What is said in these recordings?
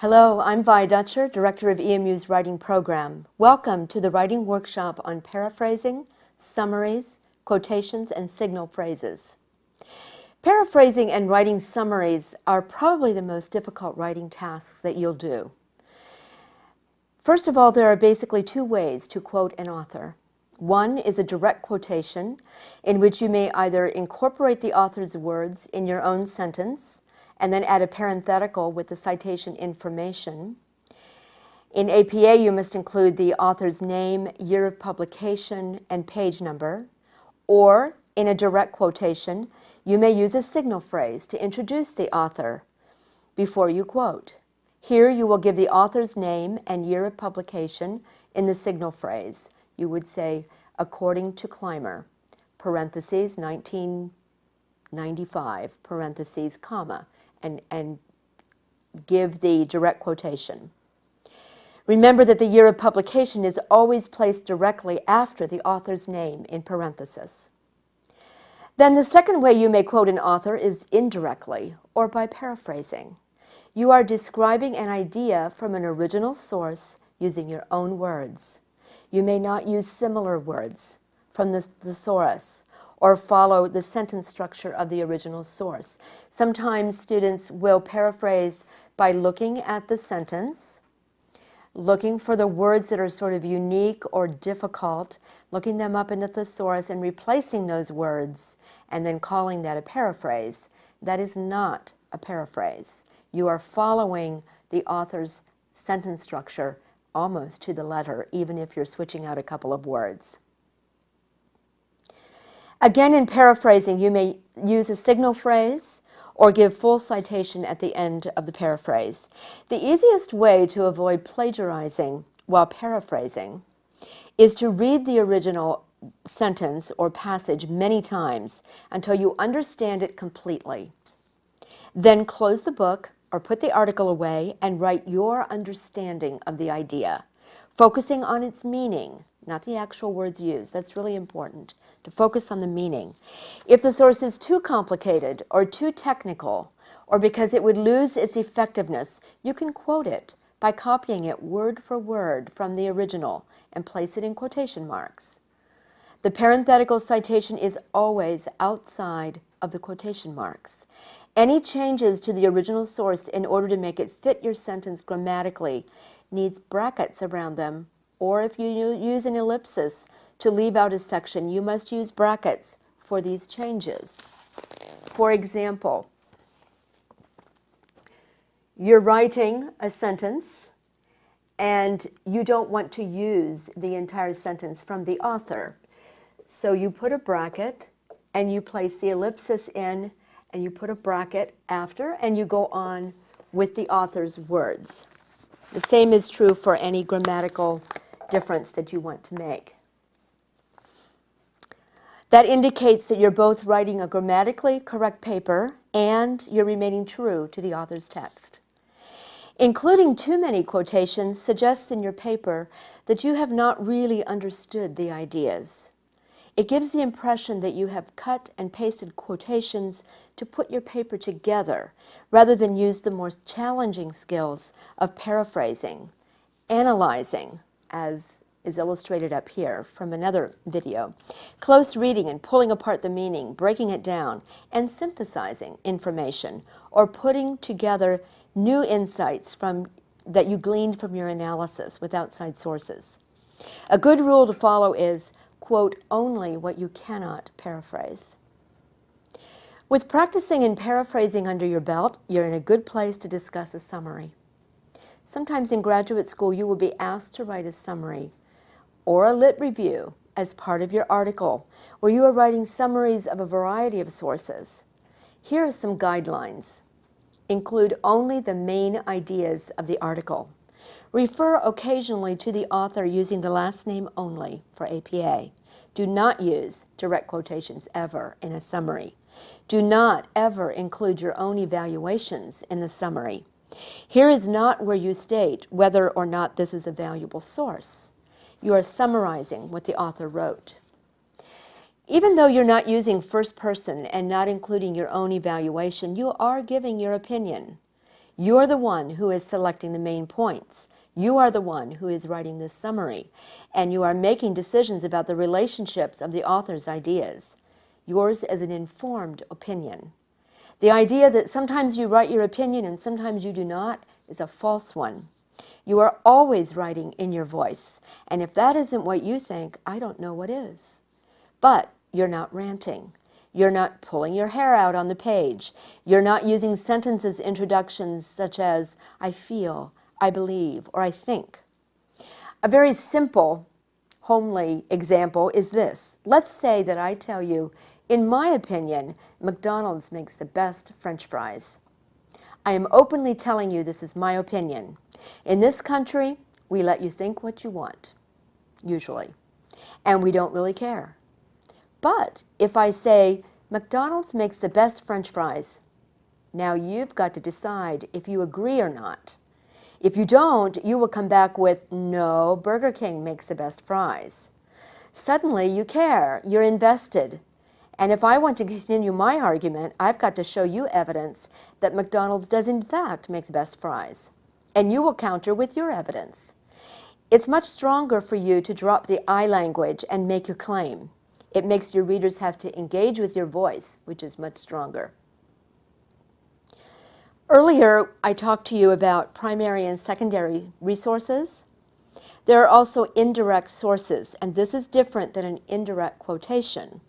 Hello, I'm Vi Dutcher, Director of EMU's Writing Program. Welcome to the Writing Workshop on Paraphrasing, Summaries, Quotations, and Signal Phrases. Paraphrasing and writing summaries are probably the most difficult writing tasks that you'll do. First of all, there are basically two ways to quote an author. One is a direct quotation, in which you may either incorporate the author's words in your own sentence and then add a parenthetical with the citation information. In APA, you must include the author's name, year of publication, and page number. Or, in a direct quotation, you may use a signal phrase to introduce the author before you quote. Here, you will give the author's name and year of publication in the signal phrase. You would say, according to Clymer, parentheses, 1995, parentheses, comma, and give the direct quotation. Remember that the year of publication is always placed directly after the author's name in parentheses. Then the second way you may quote an author is indirectly, or by paraphrasing. You are describing an idea from an original source using your own words. You may not use similar words from the thesaurus or follow the sentence structure of the original source. Sometimes students will paraphrase by looking at the sentence, looking for the words that are sort of unique or difficult, looking them up in the thesaurus and replacing those words, and then calling that a paraphrase. That is not a paraphrase. You are following the author's sentence structure almost to the letter, even if you're switching out a couple of words. Again, in paraphrasing, you may use a signal phrase or give full citation at the end of the paraphrase. The easiest way to avoid plagiarizing while paraphrasing is to read the original sentence or passage many times until you understand it completely. Then close the book or put the article away and write your understanding of the idea, focusing on its meaning, not the actual words used. That's really important, to focus on the meaning. If the source is too complicated or too technical, or because it would lose its effectiveness, you can quote it by copying it word for word from the original and place it in quotation marks. The parenthetical citation is always outside of the quotation marks. Any changes to the original source in order to make it fit your sentence grammatically needs brackets around them, or if you use an ellipsis to leave out a section, you must use brackets for these changes. For example, you're writing a sentence and you don't want to use the entire sentence from the author. So you put a bracket and you place the ellipsis in and you put a bracket after and you go on with the author's words. The same is true for any grammatical difference that you want to make. That indicates that you're both writing a grammatically correct paper and you're remaining true to the author's text. Including too many quotations suggests in your paper that you have not really understood the ideas. It gives the impression that you have cut and pasted quotations to put your paper together rather than use the more challenging skills of paraphrasing, analyzing, as is illustrated up here from another video, close reading and pulling apart the meaning, breaking it down, and synthesizing information, or putting together new insights that you gleaned from your analysis with outside sources. A good rule to follow is quote only what you cannot paraphrase. With practicing and paraphrasing under your belt, you're in a good place to discuss a summary. Sometimes in graduate school, you will be asked to write a summary or a lit review as part of your article, where you are writing summaries of a variety of sources. Here are some guidelines. Include only the main ideas of the article. Refer occasionally to the author using the last name only for APA. Do not use direct quotations ever in a summary. Do not ever include your own evaluations in the summary. Here is not where you state whether or not this is a valuable source. You are summarizing what the author wrote. Even though you're not using first person and not including your own evaluation, you are giving your opinion. You're the one who is selecting the main points. You are the one who is writing this summary, and you are making decisions about the relationships of the author's ideas. Yours is an informed opinion. The idea that sometimes you write your opinion and sometimes you do not is a false one. You are always writing in your voice, and if that isn't what you think, I don't know what is. But you're not ranting. You're not pulling your hair out on the page. You're not using sentences introductions such as, I feel, I believe, or I think. A very simple, homely example is this. Let's say that I tell you, in my opinion, McDonald's makes the best French fries. I am openly telling you this is my opinion. In this country, we let you think what you want, usually, and we don't really care. But if I say, McDonald's makes the best French fries, now you've got to decide if you agree or not. If you don't, you will come back with, no, Burger King makes the best fries. Suddenly you care, you're invested. And if I want to continue my argument, I've got to show you evidence that McDonald's does in fact make the best fries. And you will counter with your evidence. It's much stronger for you to drop the I language and make your claim. It makes your readers have to engage with your voice, which is much stronger. Earlier, I talked to you about primary and secondary resources. There are also indirect sources, and this is different than an indirect quotation.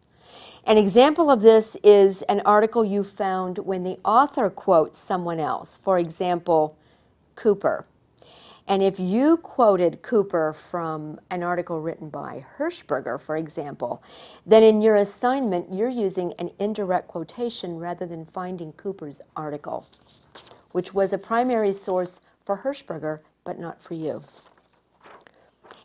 An example of this is an article you found when the author quotes someone else, for example, Cooper. And if you quoted Cooper from an article written by Hershberger, for example, then in your assignment, you're using an indirect quotation rather than finding Cooper's article, which was a primary source for Hershberger, but not for you.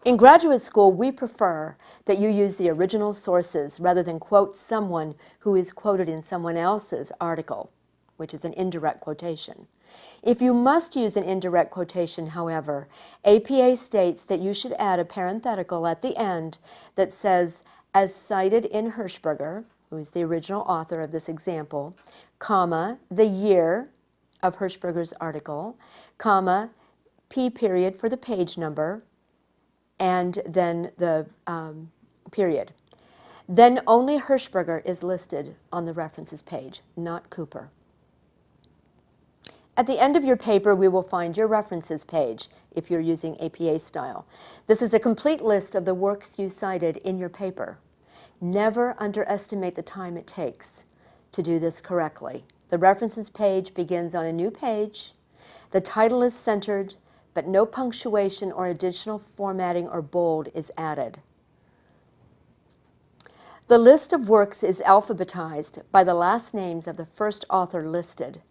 In graduate school, we prefer that you use the original sources rather than quote someone who is quoted in someone else's article, which is an indirect quotation. If you must use an indirect quotation, however, APA states that you should add a parenthetical at the end that says, as cited in Hershberger, who is the original author of this example, comma, the year of Hershberger's article, comma, P period for the page number, and then the period. Then only Hershberger is listed on the references page, not Cooper. At the end of your paper, we will find your references page if you're using APA style. This is a complete list of the works you cited in your paper. Never underestimate the time it takes to do this correctly. The references page begins on a new page. The title is centered, but no punctuation or additional formatting or bold is added. The list of works is alphabetized by the last names of the first author listed.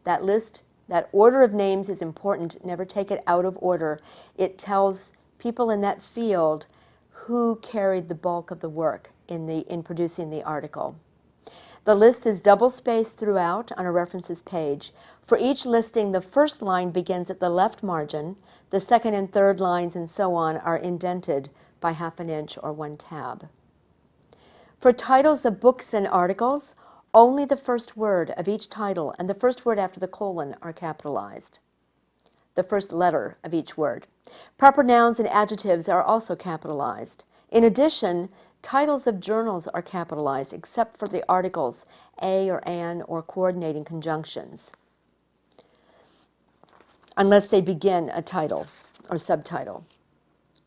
That order of names is important. Never take it out of order. It tells people in that field who carried the bulk of the work in producing the article. The list is double-spaced throughout on a references page. For each listing, the first line begins at the left margin. The second and third lines and so on are indented by ½ inch or 1 tab. For titles of books and articles, only the first word of each title and the first word after the colon are capitalized. The first letter of each word. Proper nouns and adjectives are also capitalized. In addition, titles of journals are capitalized except for the articles a or an or coordinating conjunctions, unless they begin a title or subtitle.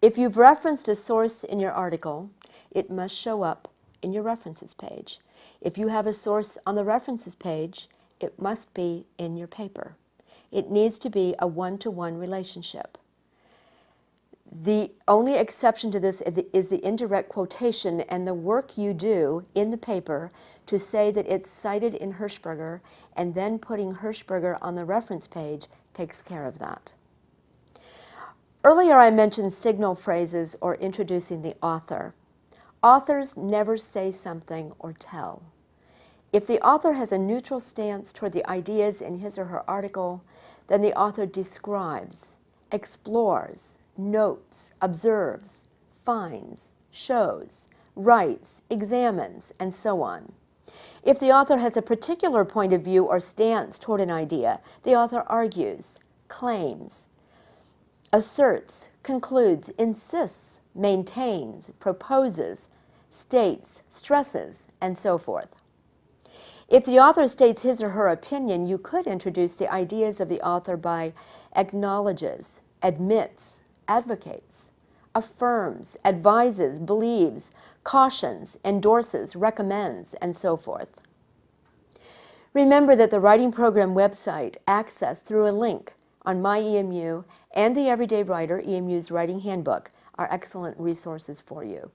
If you've referenced a source in your article, it must show up in your references page. If you have a source on the references page, it must be in your paper. It needs to be a one-to-one relationship. The only exception to this is the indirect quotation, and the work you do in the paper to say that it's cited in Hershberger and then putting Hershberger on the reference page takes care of that. Earlier I mentioned signal phrases or introducing the author. Authors never say something or tell. If the author has a neutral stance toward the ideas in his or her article, then the author describes, explores, notes, observes, finds, shows, writes, examines, and so on. If the author has a particular point of view or stance toward an idea, the author argues, claims, asserts, concludes, insists, maintains, proposes, states, stresses, and so forth. If the author states his or her opinion, you could introduce the ideas of the author by acknowledges, admits, advocates, affirms, advises, believes, cautions, endorses, recommends, and so forth. Remember that the writing program website, accessed through a link on My EMU and the Everyday Writer EMU's Writing Handbook, are excellent resources for you.